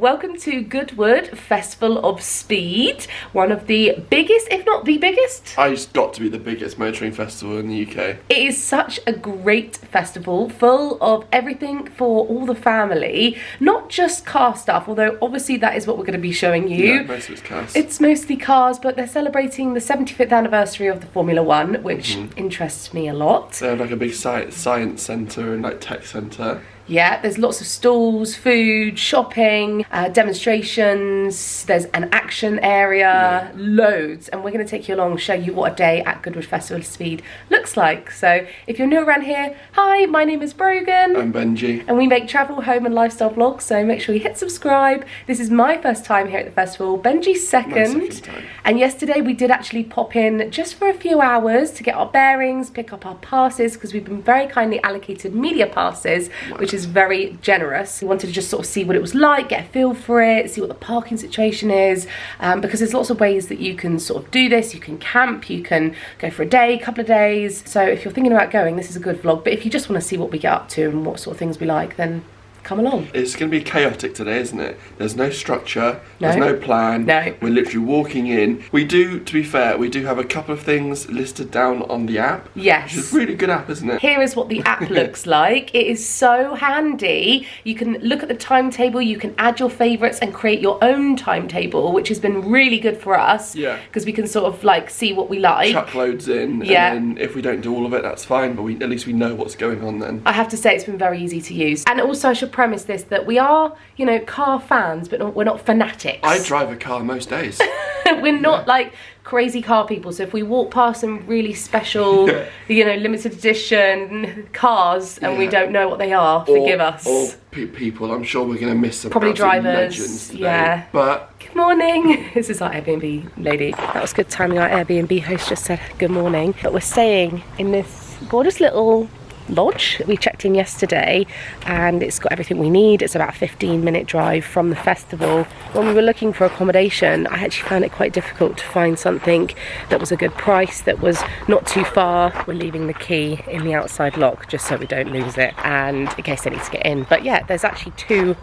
welcome to Goodwood Festival of Speed, one of the biggest, if not the biggest. It's got to be the biggest motoring festival in the UK. It is such a great festival, full of everything for all the family, not just car stuff, although obviously that is what we're going to be showing you. Yeah, most of it's cars. It's mostly cars, but they're celebrating the 75th anniversary of the Formula One, which interests me a lot. They have like a big science centre and like tech centre. Yeah, there's lots of stalls, food, shopping, demonstrations, there's an action area, loads. And we're going to take you along, show you what a day at Goodwood Festival of Speed looks like. So if you're new around here, hi, my name is Brogan. I'm Benji. And we make travel, home and lifestyle vlogs, so make sure you hit subscribe. This is my first time here at the festival, Benji's second. My second time. And yesterday we did actually pop in just for a few hours to get our bearings, pick up our passes, because we've been very kindly allocated media passes, which is very generous. We wanted to just sort of see what it was like, get a feel for it, see what the parking situation is, because there's lots of ways that you can sort of do this. You can camp, you can go for a day, couple of days. So if you're thinking about going, this is a good vlog. But if you just want to see what we get up to and what sort of things we like, then come along. It's going to be chaotic today, isn't it? There's no structure, there's no plan. No. We're literally walking in. We do, to be fair, we do have a couple of things listed down on the app. Yes. Which is a really good app, isn't it? Here is what the app looks like. It is so handy. You can look at the timetable, you can add your favourites and create your own timetable, which has been really good for us. Yeah. Because we can sort of like see what we like. Chuck loads in, Yeah. and then if we don't do all of it, that's fine, but at least we know what's going on then. I have to say it's been very easy to use. And also I should premise this, that we are, you know, car fans, but we're not fanatics. I drive a car most days. We're not like crazy car people, so if we walk past some really special, you know, limited edition cars and we don't know what they are, forgive us. Or people, I'm sure we're going to miss some probably absolute drivers, legends today. yeah. But Good morning. This is our Airbnb lady. That was good timing. Our Airbnb host just said good morning. But we're staying in this gorgeous little lodge. We checked in yesterday and it's got everything we need. It's about a 15-minute drive from the festival. When we were looking for accommodation, I actually found it quite difficult to find something that was a good price, that was not too far. We're leaving the key in the outside lock just so we don't lose it, and in case they need to get in. But yeah, there's actually two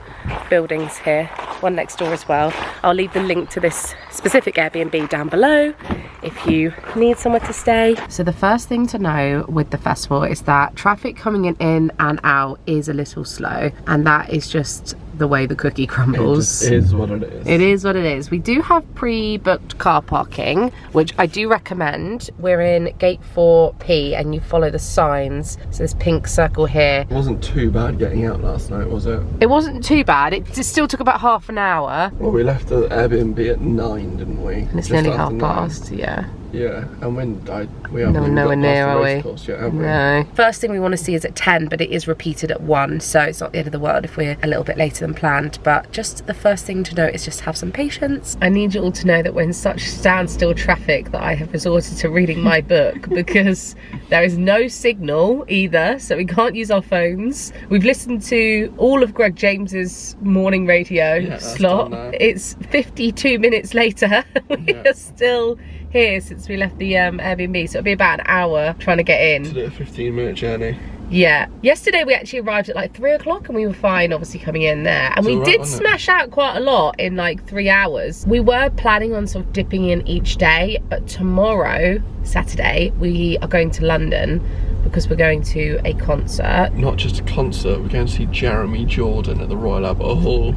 buildings here, one next door as well. I'll leave the link to this specific Airbnb down below if you need somewhere to stay. So the first thing to know with the festival is that traffic coming in and out is a little slow, and that is just the way the cookie crumbles. it is what it is. It is what it is. We do have pre-booked car parking, which I do recommend. We're in gate 4P and you follow the signs. So this pink circle here. It wasn't too bad getting out last night, was it? It wasn't too bad. It just still took about half an hour. Well, we left the Airbnb at 9, didn't we? And it's Just nearly after half 9. past, yeah. Yeah, and when we haven't even nowhere got near, past are the we? race course yet, have we? No. First thing we want to see is at 10, but it is repeated at 1, so it's not the end of the world if we're a little bit later than planned. But just the first thing to note is just have some patience. I need you all to know that we're in such standstill traffic that I have resorted to reading my book because there is no signal either, so we can't use our phones. We've listened to all of Greg James's morning radio slot. It's 52 minutes later. We are still here since we left the Airbnb, so it'll be about an hour trying to get in. To do a 15-minute journey. Yeah. Yesterday we actually arrived at like 3 o'clock and we were fine obviously coming in there. And we did smash out quite a lot in like 3 hours. We were planning on sort of dipping in each day, but tomorrow, Saturday, we are going to London because we're going to a concert. Not just a concert, we're going to see Jeremy Jordan at the Royal Albert Hall.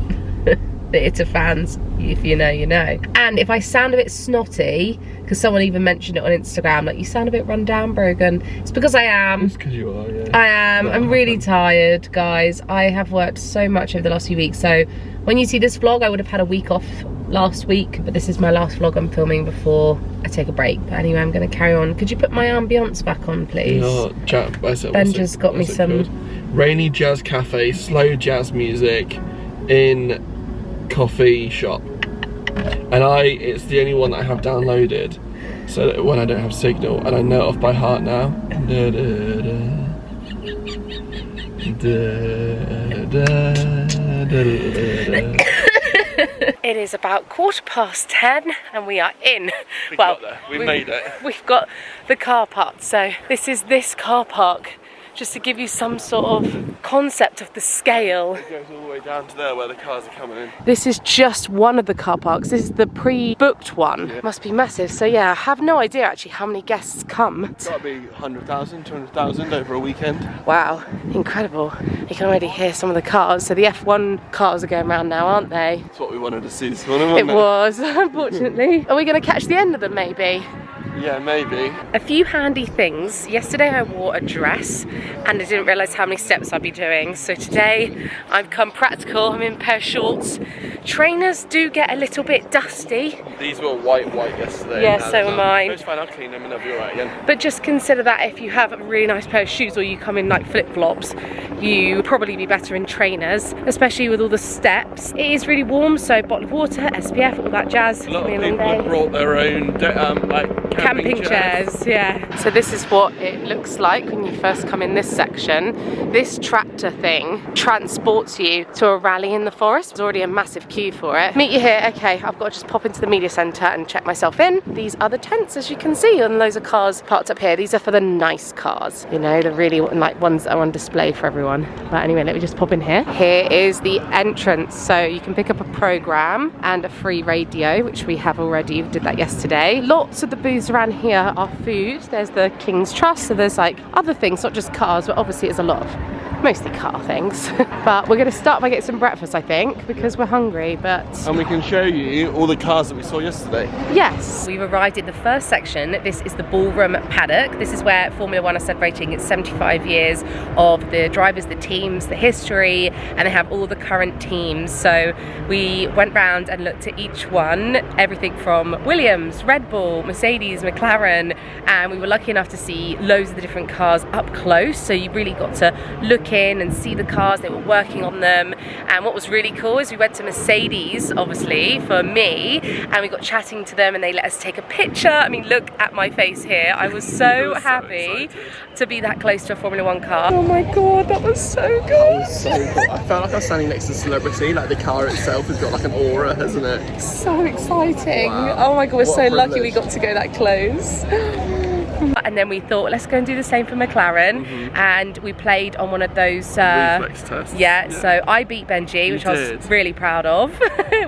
Theatre fans, if you know, you know. And if I sound a bit snotty, because someone even mentioned it on Instagram, like, you sound a bit run down, Brogan. It's because I am. It's because you are, yeah. I am. I'm really tired, guys. I have worked so much over the last few weeks. So when you see this vlog, I would have had a week off last week, but this is my last vlog I'm filming before I take a break. But anyway, I'm going to carry on. Could you put my ambience back on, please? Ben just got me some rainy jazz cafe, slow jazz music in coffee shop, and it's the only one that I have downloaded, so that when I don't have signal, and I know it off by heart now. Da, da, da, da, da, da. It is about 10:15 and we are in. We made it. We've got the car park. So this is this car park just to give you some sort of concept of the scale. It goes all the way down to there where the cars are coming in. This is just one of the car parks. This is the pre-booked one. Yeah. Must be massive. So yeah, I have no idea actually how many guests come. It's got to be 100,000, 200,000 over a weekend. Wow, incredible. You can already hear some of the cars. So the F1 cars are going around now, aren't they? That's what we wanted to see this morning, wasn't it? It was, unfortunately. Are we going to catch the end of them maybe? Yeah, maybe. A few handy things. Yesterday I wore a dress and I didn't realise how many steps I'd be doing. So today I've come practical. I'm in a pair of shorts. Trainers do get a little bit dusty. These were white yesterday. Yeah, so am I. It's fine, I'll clean them and they'll be alright again. But just consider that if you have a really nice pair of shoes or you come in like flip-flops, you would probably be better in trainers, especially with all the steps. It is really warm, so bottle of water, SPF, all that jazz. A lot of people have brought their own like camping chairs. Yeah. So this is what it looks like when you first come in this section. This tractor thing transports you to a rally in the forest. There's already a massive queue for it. Meet you here. Okay, I've got to just pop into the media centre and check myself in. These are the tents, as you can see, and loads of cars parked up here. These are for the nice cars, you know, the really like ones that are on display for everyone. But anyway, let me just pop in here. Here is the entrance, so you can pick up a programme and a free radio, which we have already. We did that yesterday. Lots of the booths around here are food. There's the King's Trust, so there's like other things, not just cars, but obviously it's a lot of mostly car things. But we're going to start by getting some breakfast, I think, because we're hungry. But and we can show you all the cars that we saw yesterday. Yes. We've arrived in the first section. This is the ballroom paddock. This is where Formula One are celebrating its 75 years of the drivers, the teams, the history, and they have all the current teams. So we went round and looked at each one, everything from Williams, Red Bull, Mercedes, McLaren, and we were lucky enough to see loads of the different cars up close. So you really got to look in and see the cars, they were working on them. And what was really cool is we went to Mercedes, obviously, for me, and we got chatting to them and they let us take a picture. I mean, look at my face here. I was so happy to be that close to a Formula One car. Oh my god, that was so good. That was so cool. I felt like I was standing next to a celebrity, like the car itself has got like an aura, hasn't it? So exciting. Wow. Oh my god, we're What so a lucky privilege. we got to go that close. And then we thought, let's go and do the same for McLaren, and we played on one of those reflex tests. Yeah, so I beat Benji, which I was did. really proud of.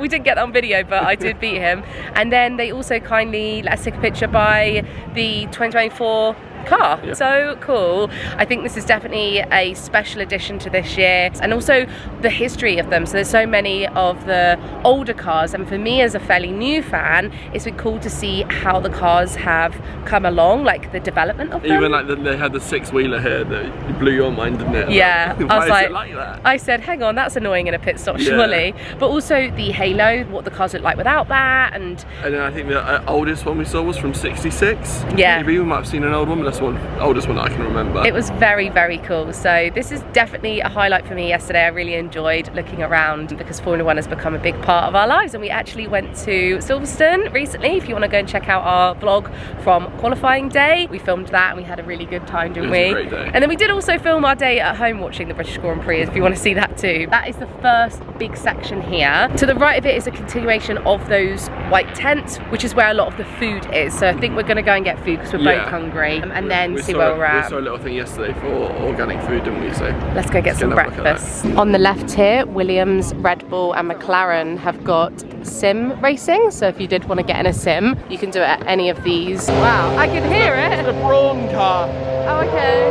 We didn't get that on video, but I did beat him. And then they also kindly let us take a picture by the 2024 car. Yeah. So cool. I think this is definitely a special addition to this year, and also the history of them. So there's so many of the older cars, and for me as a fairly new fan, it's been cool to see how the cars have come along, like the development of them. Even like they had the six-wheeler here that blew your mind, didn't it? Yeah. Why I was is it like that? I said, hang on, that's annoying in a pit stop, surely. But also the halo, what the cars look like without that, and then I think the oldest one we saw was from '66. Yeah. Maybe we might have seen an old one, but that's the oldest one that I can remember. it was very, very cool. So this is definitely a highlight for me yesterday. I really enjoyed looking around because Formula One has become a big part of our lives, and we actually went to Silverstone recently. If you want to go and check out our vlog from qualifying day, we filmed that and we had a really good time, didn't we? It was a great day. And then we did also film our day at home watching the British Grand Prix, if you want to see that too. That is the first big section here. To the right of it is a continuation of those white tents, which is where a lot of the food is. So I think we're going to go and get food because we're both hungry, and then see where we're at. We saw a little thing yesterday for organic food, didn't we? So let's go get some breakfast. On the left here, Williams, Red Bull and McLaren have got sim racing. So if you did want to get in a sim, you can do it at any of these. Wow, I can hear it. It's a prawn car. Oh, okay.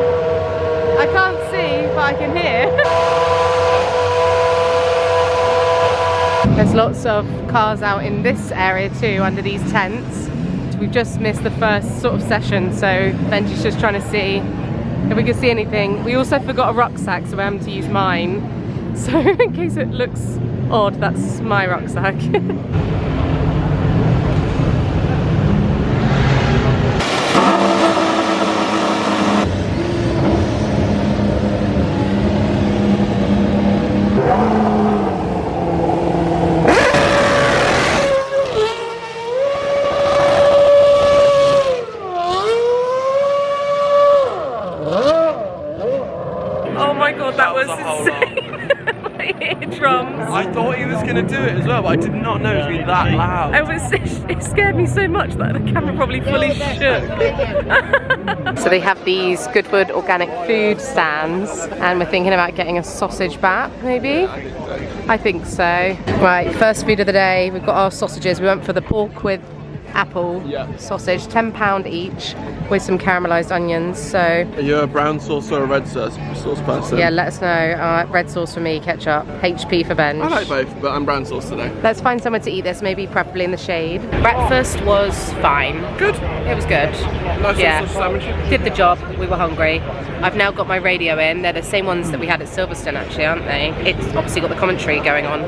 I can't see, but I can hear. There's lots of cars out in this area too, under these tents. We've just missed the first sort of session, so Benji's just trying to see if we can see anything. We also forgot a rucksack, so we're having to use mine. So in case it looks odd, that's my rucksack. I thought he was going to do it as well, but I did not know it was going to be that loud. It scared me so much that the camera probably fully shook. So they have these Goodwood organic food stands, and we're thinking about getting a sausage bap, maybe? I think so. Right, first food of the day. We've got our sausages. We went for the pork with apple sausage, £10 each, with some caramelised onions. So are you a brown sauce or a red sauce person? Yeah, let us know. Red sauce for me, ketchup, HP for Benj. I like both, but I'm brown sauce today. Let's find somewhere to eat this, maybe preferably in the shade. Breakfast was fine. Good. It was good. Nice sausage sandwich. Did the job. We were hungry. I've now got my radio in. They're the same ones that we had at Silverstone, actually, aren't they? It's obviously got the commentary going on.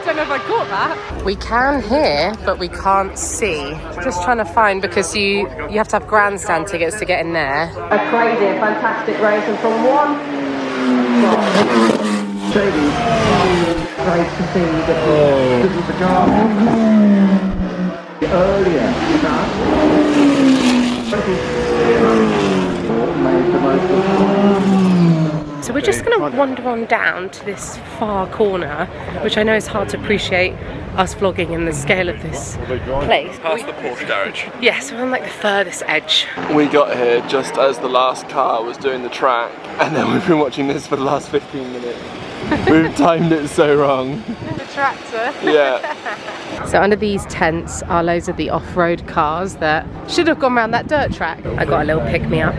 I don't know if I caught that. We can hear, but we can't see. Just trying to find, because you have to have grandstand tickets to get in there. A crazy, fantastic race, and from one. Great to see that this was the car earlier. So we're just going to wander on down to this far corner, which I know is hard to appreciate us vlogging in the scale of this place. Past the Porsche garage. Yes, we're on like the furthest edge. We got here just as the last car was doing the track, and then we've been watching this for the last 15 minutes. We've timed it so wrong. The tractor. Yeah. So under these tents are loads of the off-road cars that should have gone around that dirt track. I got a little pick-me-up.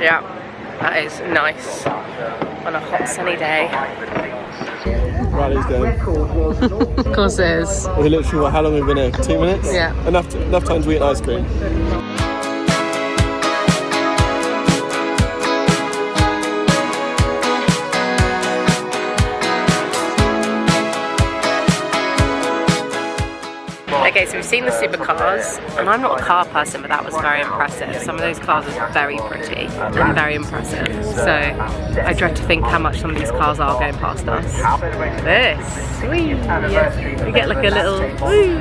Yeah. That is nice on a hot sunny day. Riley's going. Of course it is. We literally, how long have we been here? 2 minutes? Yeah. Enough time to eat an ice cream. Okay, so we've seen the supercars, and I'm not a car person, but that was very impressive. Some of those cars are very pretty and very impressive. So I dread to think how much some of these cars are going past us. This, whee, yeah. We get like a little, woo.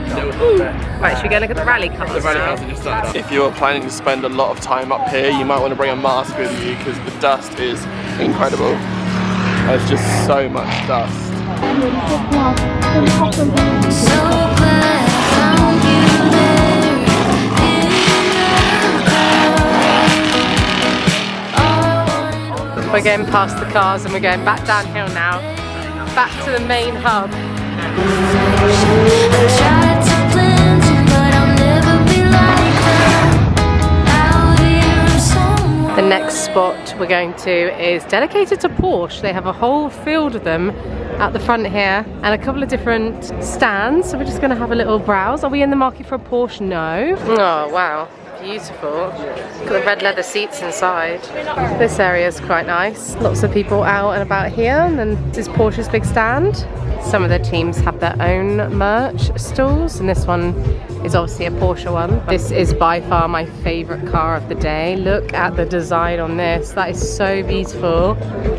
Right, should we go look at the rally cars? The rally cars are just started up. If you're planning to spend a lot of time up here, you might want to bring a mask with you, because the dust is incredible. There's just so much dust. We're going past the cars and we're going back downhill now, back to the main hub. The next spot we're going to is dedicated to Porsche. They have a whole field of them at the front here and a couple of different stands, so we're just going to have a little browse. Are we in the market for a Porsche? No. Oh wow, beautiful. Got the red leather seats inside. This area is quite nice. Lots of people out and about here, and then this is Porsche's big stand. Some of the teams have their own merch stalls, and this one is obviously a Porsche one. This is by far my favourite car of the day. Look at the design on this. That is so beautiful.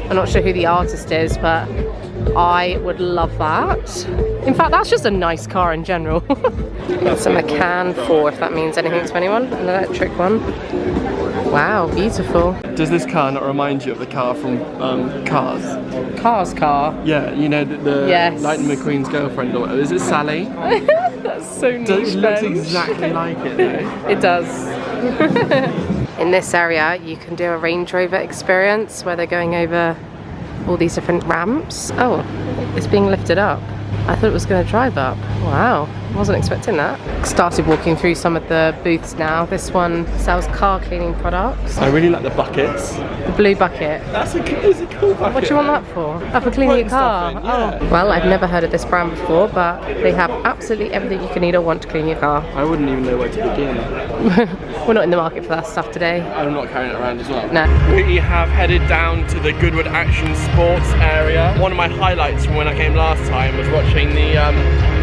I'm not sure who the artist is, but I would love that. In fact, that's just a nice car in general. That's a Macan 4, if that means anything to anyone. An electric one. Wow, beautiful. Does this car not remind you of the car from Cars? Cars car? Yeah, you know, the yes. Lightning McQueen's girlfriend, or is it Sally? That's so niche. It looks exactly like it though. It does. In this area, you can do a Range Rover experience where they're going over all these different ramps. Oh, it's being lifted up. I thought it was going to drive up. Wow, wasn't expecting that. Started walking through some of the booths now. This one sells car cleaning products. I really like the buckets. The blue bucket. It's a cool bucket. What do you want that for? Oh, for cleaning your car? In, yeah. Oh. Well, I've never heard of this brand before, but they have absolutely everything you can need or want to clean your car. I wouldn't even know where to begin. We're not in the market for that stuff today. I'm not carrying it around as well. No. We have headed down to the Goodwood Action Sports area. One of my highlights from when I came last time was watching the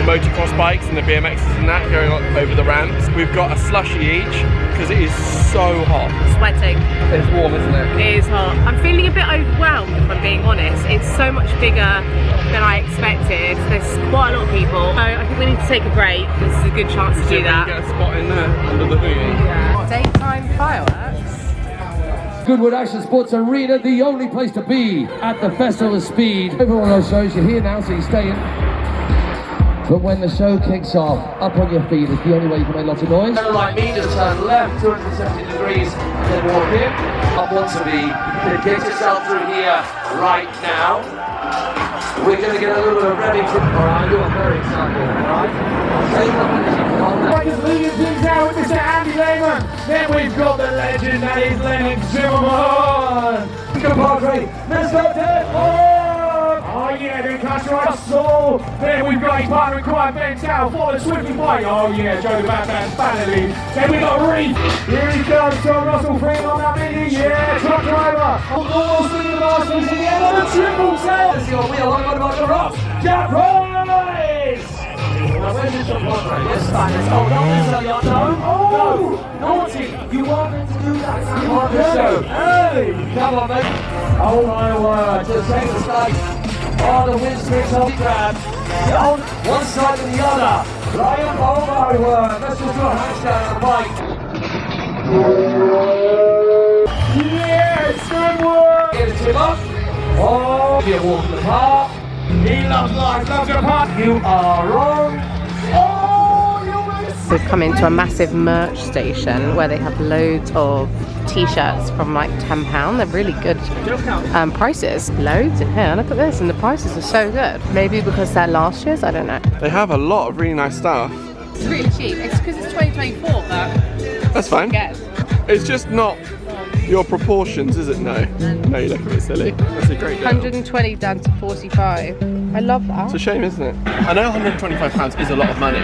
motocross bikes and the BMXs and that going over the ramps. We've got a slushie each because it is so hot. Sweating. It's warm, isn't it? It is hot. I'm feeling a bit overwhelmed, if I'm being honest. It's so much bigger than I expected. There's quite a lot of people. So I think we need to take a break. This is a good chance to do that. Get a spot in there under the hoodie. Yeah. Daytime fireworks. Goodwood Action Sports Arena, the only place to be at the Festival of Speed. Everyone else shows you here now, so you stay in. But when the show kicks off, up on your feet is the only way you can make lots of noise. Like me, just turn left 270 degrees and then walk in. I want to be. Get yourself through here right now. We're going to get a little bit of revving from. Alright, you are very excited, alright? Just leading things now with Mr. Andy Lehman. Then we've got the legend that is Lennon Zimmerman. Compadre, Mr. Deadpool. Oh yeah, then Cash right soul. Then we've got his partner in crime, Ben Tao, for the Swifty fight. Oh yeah, Joe the Batman finally. Then we got Reef. Here he comes, John Russell Freeman on that mini. Yeah, truck driver. Almost in the last piece at the end of the triple tail. Let's see what we are like on the rocks. Jack Price. Now where's Mr. Padre? Let's start this. Oh, not necessarily on no. No, naughty. You are meant to do that. You are the show. Hey, Come on, mate. oh my word. Just take the stage. Oh, the wind swings on the grab. On one side and the other. Ryan, oh my word. Let's just do a handstand on the bike. Yes, good work. Here's Tim up. Oh, Be a walk in the park. he loves life, loves your part. You are wrong. Oh, you missed. We've come into a massive merch station where they have loads of t-shirts from like £10. They're really good prices. Loads in here. Look at this, and the prices are so good. Maybe because they're last year's, I don't know. They have a lot of really nice stuff. It's really cheap. It's because it's 2024, but That's fine. yes. It's just not your proportions, is it? No. No, you look a bit silly. That's a great deal. 120 down to 45. I love that. It's a shame, isn't it? I know £125 is a lot of money,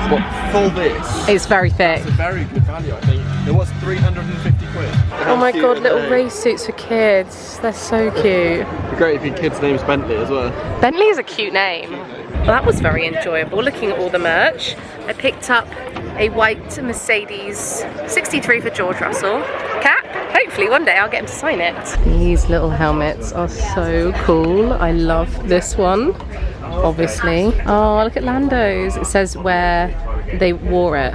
but for this, It's very thick. it's a very good value, I think. It was 350 quid. Oh my god, little race suits for kids. They're so cute. It'd be great if your kid's name's Bentley as well. Bentley is a cute name. Well, that was very enjoyable looking at all the merch. I picked up a white Mercedes 63 for George Russell cap. Hopefully one day I'll get him to sign it. These little helmets are so cool. I love this one, obviously. Oh, look at Lando's. It says where they wore it,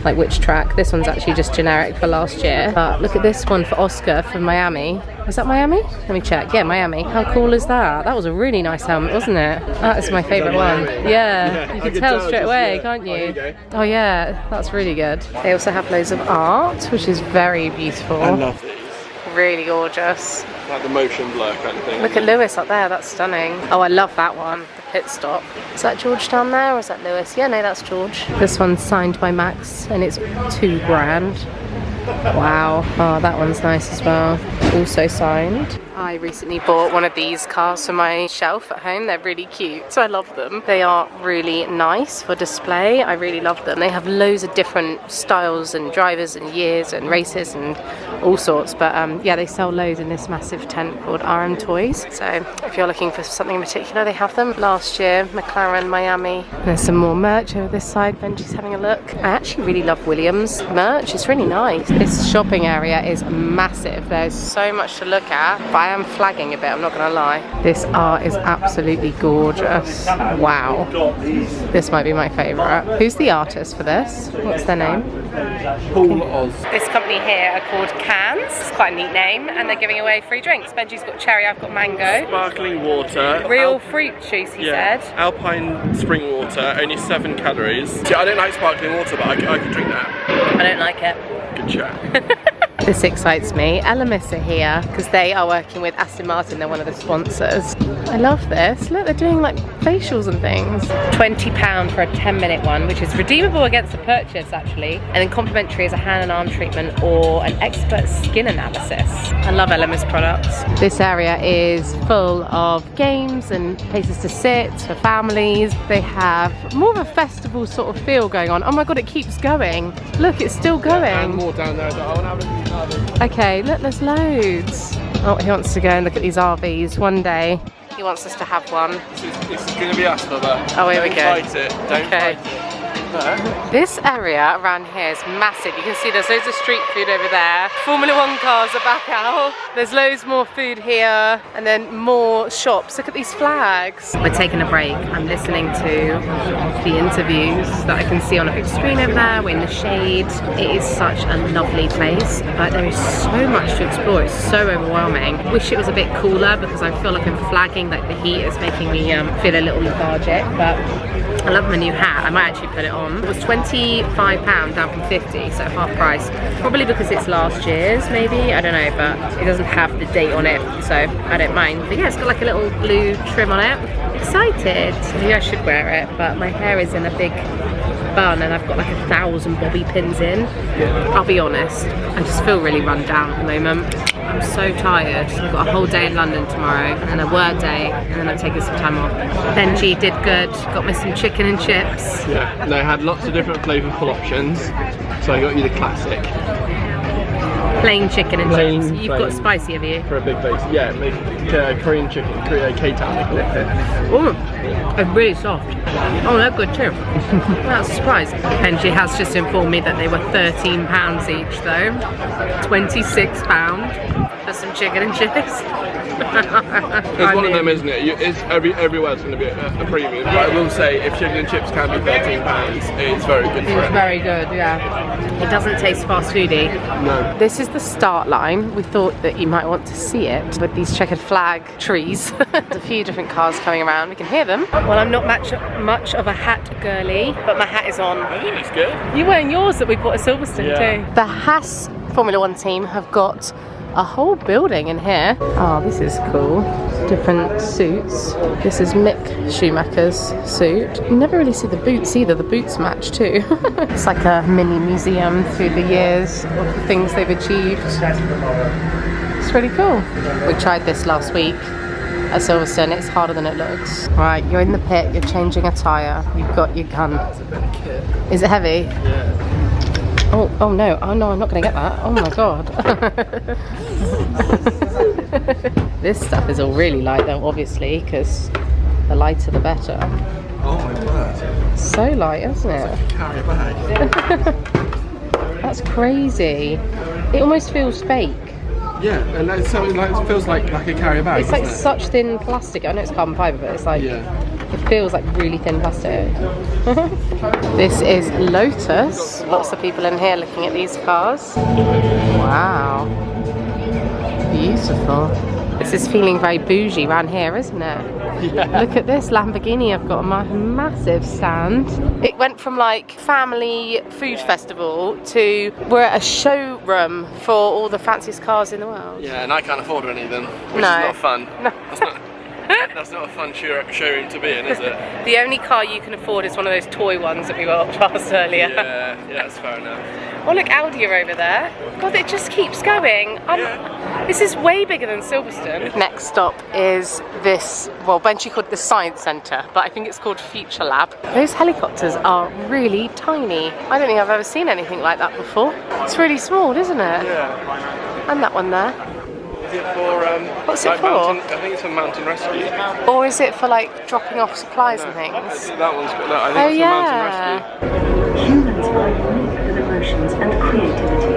like which track. This one's actually just generic for last year. But look at this one for Oscar for Miami. Was that Miami? Let me check. Yeah, Miami. How cool is that? That was a really nice helmet, wasn't it? That is my favourite one. Yeah, you can tell straight away, can't you? Oh yeah, that's really good. They also have loads of art, which is very beautiful. I love these. Really gorgeous. Like the motion blur kind of thing. Look at Lewis up there, that's stunning. Oh, I love that one, the pit stop. Is that George down there or is that Lewis? Yeah, no, that's George. This one's signed by Max and it's £2,000. Wow. Oh, that one's nice as well. Also signed. I recently bought one of these cars for my shelf at home. They're really cute, so I love them. They are really nice for display. I really love them. They have loads of different styles and drivers and years and races and all sorts. But yeah, they sell loads in this massive tent called RM Toys. So if you're looking for something in particular, they have them. Last year, McLaren, Miami. And there's some more merch over this side. Benji's having a look. I actually really love Williams merch. It's really nice. This shopping area is massive. There's so much to look at, but I am flagging a bit, I'm not gonna lie. This art is absolutely gorgeous. Wow. This might be my favourite. Who's the artist for this? What's their name? Paul Oz. This company here are called Cans. It's quite a neat name, and they're giving away free drinks. Benji's got cherry, I've got mango. Sparkling water. Real fruit juice, he said. Alpine spring water, only 7 calories. See, I don't like sparkling water, but I can drink that. I don't like it. Good chat. This excites me. Elemis are here because they are working with Aston Martin. They're one of the sponsors. I love this. Look, they're doing like facials and things. £20 for a 10-minute one, which is redeemable against a purchase actually. And then complimentary is a hand and arm treatment or an expert skin analysis. I love Elemis products. This area is full of games and places to sit for families. They have more of a festival sort of feel going on. Oh my god, it keeps going. Look, it's still going. And more down there. I want to have a look. Okay, look, there's loads. Oh, he wants to go and look at these RVs one day. He wants us to have one. It's going to be us for that. Oh, here we go. Don't fight it. Don't Okay. fight it. This area around here is massive. You can see there's loads of street food over there. Formula 1 cars are back out. There's loads more food here and then more shops. Look at these flags. We're taking a break. I'm listening to the interviews that I can see on a big screen over there. We're in the shade. It is such a lovely place, but there is so much to explore. It's so overwhelming. Wish it was a bit cooler because I feel like I'm flagging, like the heat is making me feel a little lethargic, but I love my new hat. I might actually put it on. It was £25 down from 50, so half price. Probably because it's last year's, maybe. I don't know, but it doesn't have the date on it, so I don't mind. But yeah, it's got like a little blue trim on it. Excited. Maybe I should wear it, but my hair is in a big bun and I've got like 1,000 bobby pins in. I'll be honest, I just feel really run down at the moment. I'm so tired. I've got a whole day in London tomorrow and a work day, and then I'm taking some time off. Benji did good, got me some chicken and chips. Yeah, they had lots of different flavourful options, so I got you the classic. Plain chicken and chips. You've got spicy, have you? For a big base, yeah, make Korean chicken, K-Town, they call it. Oh, it's really soft. Oh, they're good too. That's a surprise. Benji has just informed me that they were £13 each though. £26 for some chicken and chips. It's one of them, isn't it? It's everywhere's going to be a premium. But I will say, if chicken and chips can be £13, it's very good for it. It's very good, yeah. It doesn't taste fast foody. No. This is the start line. We thought that you might want to see it with these checkered flag trees. There's a few different cars coming around. We can hear them. Well, I'm not much of a hat girly, but my hat is on. I think it's good. You're wearing yours that we bought at Silverstone too. The Haas Formula 1 team have got a whole building in here. Oh, this is cool. Different suits. This is Mick Schumacher's suit. You never really see the boots either. The boots match too. It's like a mini museum through the years of the things they've achieved. It's really cool. We tried this last week at Silverstone. It's harder than it looks. Right, you're in the pit, you're changing a tyre, you've got your gun. That's a bit of kit. Is it heavy? Yeah. Oh no, I'm not going to get that. Oh my god. This stuff is all really light though, obviously, because the lighter the better. Oh my word. So light, isn't it? It's like a carry bag. That's crazy. It almost feels fake. Yeah, and it's something like, it feels like a carry bag. It's like isn't it? such thin plastic. I know it's carbon fibre, but it's like, it feels like really thin plastic. This is Lotus. Lots of people in here looking at these cars. Wow. Beautiful. This is feeling very bougie around here, isn't it? Yeah. Look at this Lamborghini I've got on my massive stand. It went from like family food festival to we're at a showroom for all the fanciest cars in the world. Yeah, and I can't afford any of them, which is No. not fun. No. That's not a fun showroom to be in, is it? The only car you can afford is one of those toy ones that we walked past earlier. Yeah, that's fair enough. Oh look, Audi are over there. God, it just keeps going. This is way bigger than Silverstone. Next stop is this, well, Benji called it the Science Centre, but I think it's called Future Lab. Those helicopters are really tiny. I don't think I've ever seen anything like that before. It's really small, isn't it? Yeah. And that one there. Is it for, What's it like for? I think it's for mountain rescue. Or is it for like dropping off supplies and things? That one's good. I think it's for mountain rescue. Humans are unique with emotions and creativity.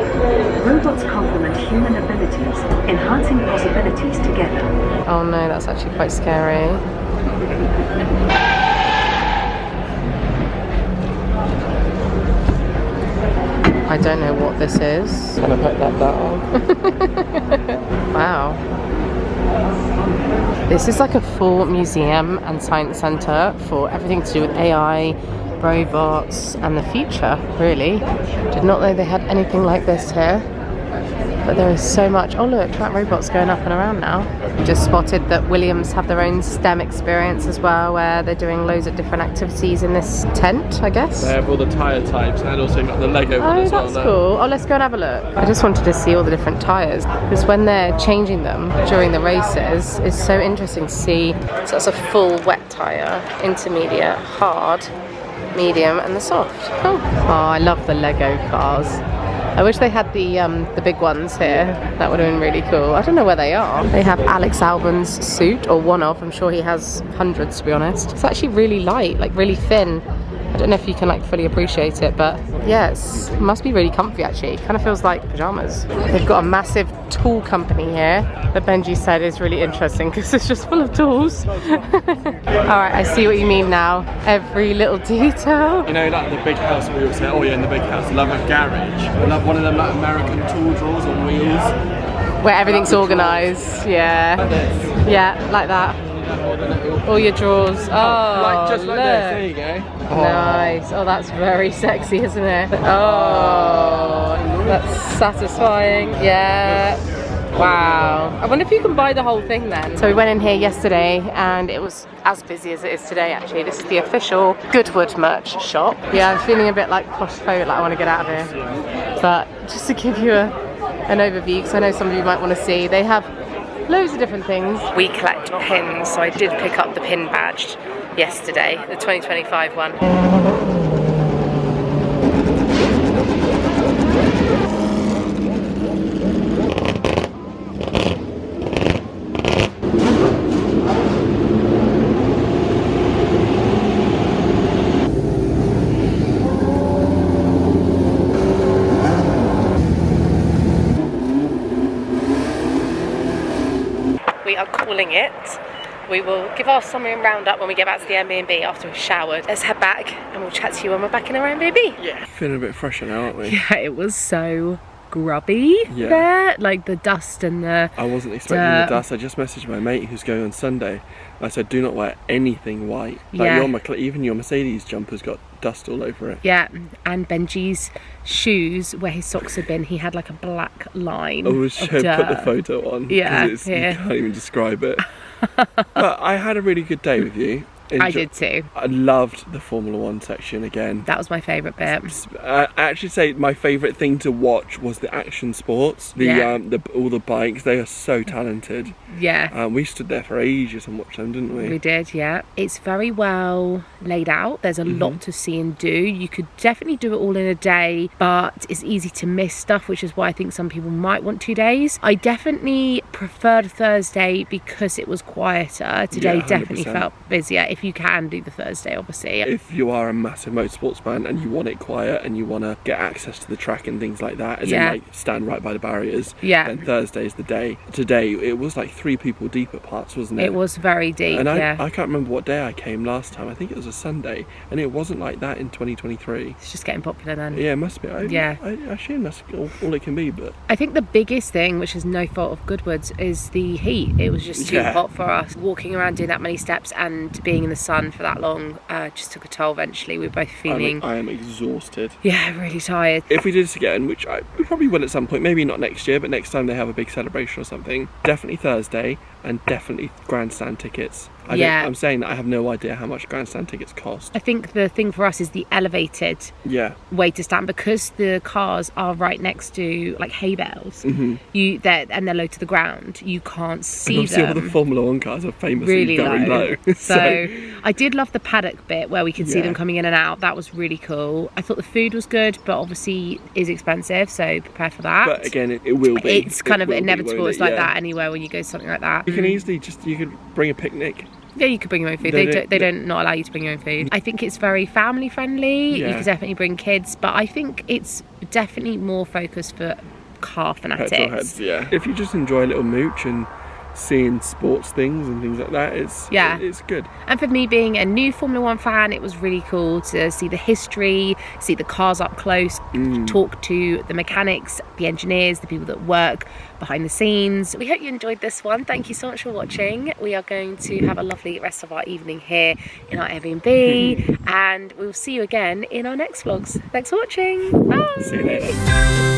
Robots complement human abilities, enhancing possibilities together. Oh no, that's actually quite scary. I don't know what this is. Can I put that down? Wow. This is like a full museum and science centre for everything to do with AI, robots and the future, really. Did not know they had anything like this here. But there is so much. Oh look, that robot's going up and around now. Just spotted that Williams have their own STEM experience as well, where they're doing loads of different activities in this tent, I guess. They have all the tyre types and also got the Lego one as well. Oh, that's cool. Oh, let's go and have a look. I just wanted to see all the different tyres, because when they're changing them during the races, it's so interesting to see. So that's a full wet tyre, intermediate, hard, medium and the soft. Cool. Oh, I love the Lego cars. I wish they had the big ones here. That would have been really cool. I don't know where they are. They have Alex Albon's suit, or one of. I'm sure he has hundreds, to be honest. It's actually really light, like really thin. I don't know if you can like fully appreciate it, but yeah, it must be really comfy actually. It kind of feels like pajamas. They've got a massive tool company here that Benji said is really interesting because it's just full of tools. Alright, I see what you mean now. Every little detail. You know, like the big house, we all say, oh yeah, in the big house. I love a garage. I love one of them like American tool drawers on wheels. Where everything's organised, yeah. Like this. Yeah, like that. All your drawers. Oh, just like look. this. There you go. Nice. Oh, that's very sexy, isn't it? Oh, that's satisfying. Yeah. Wow. I wonder if you can buy the whole thing then. So we went in here yesterday and it was as busy as it is today actually. This is the official Goodwood merch shop. Yeah, I'm feeling a bit like claustrophobic, like I want to get out of here. But just to give you an overview, because I know some of you might want to see, they have loads of different things. We collect pins, so I did pick up the pin badge yesterday, the 2025 one. We are calling it. We will give our summary and roundup when we get back to the Airbnb after we've showered. Let's head back and we'll chat to you when we're back in our Airbnb. Yeah. Feeling a bit fresher now, aren't we? Yeah, it was so grubby there, like the dust and the I wasn't expecting the dust. I just messaged my mate who's going on Sunday. I said, do not wear anything white. Like even your Mercedes jumper's got dust all over it. Yeah, and Benji's shoes, where his socks had been, he had like a black line. I was sure to put the photo on. Yeah, you can't even describe it. But I had a really good day with you. I did too. I loved the Formula 1 section again. That was my favourite bit. I actually say my favourite thing to watch was the action sports. All the bikes, they are so talented. Yeah. We stood there for ages and watched them, didn't we? We did, yeah. It's very well laid out. There's a lot to see and do. You could definitely do it all in a day, but it's easy to miss stuff, which is why I think some people might want 2 days. I definitely preferred Thursday because it was quieter. Today definitely felt busier. If you can do the Thursday, obviously. If you are a massive motorsports fan and you want it quiet and you want to get access to the track and things like that, as in like stand right by the barriers, then Thursday is the day. Today it was like 3 people deep at parts, wasn't it? It was very deep, and I can't remember what day I came last time. I think it was a Sunday, and it wasn't like that in 2023. It's just getting popular then. Yeah, it must be. I assume that's all it can be, but I think the biggest thing, which is no fault of Goodwood's, is the heat. It was just too hot for us. Walking around doing that many steps and being in the sun for that long just took a toll eventually. We were both feeling... I am exhausted. Yeah, really tired. If we did this again, which we probably will at some point, maybe not next year, but next time they have a big celebration or something, definitely Thursday and definitely grandstand tickets. I'm saying that I have no idea how much grandstand tickets cost. I think the thing for us is the elevated way to stand, because the cars are right next to like hay bales. And they're low to the ground. You can't see them. All the Formula 1 cars are famously really very low. So I did love the paddock bit where we could see them coming in and out. That was really cool. I thought the food was good, but obviously is expensive, so prepare for that. But again, it will be. It's kind of inevitable. It's like that anywhere when you go to something like that. You can easily you could bring a picnic. Yeah, you could bring your own food. They don't not allow you to bring your own food. I think it's very family friendly. You could definitely bring kids, but I think it's definitely more focused for car fanatics. Petrol heads, if you just enjoy a little mooch and seeing sports things and things like that, it's good. And for me, being a new Formula 1 fan, it was really cool to see the history, see the cars up close, talk to the mechanics, the engineers, the people that work behind the scenes. We hope you enjoyed this one. Thank you so much for watching. We are going to have a lovely rest of our evening here in our Airbnb, and we'll see you again in our next vlogs. Thanks for watching. Bye. See you later.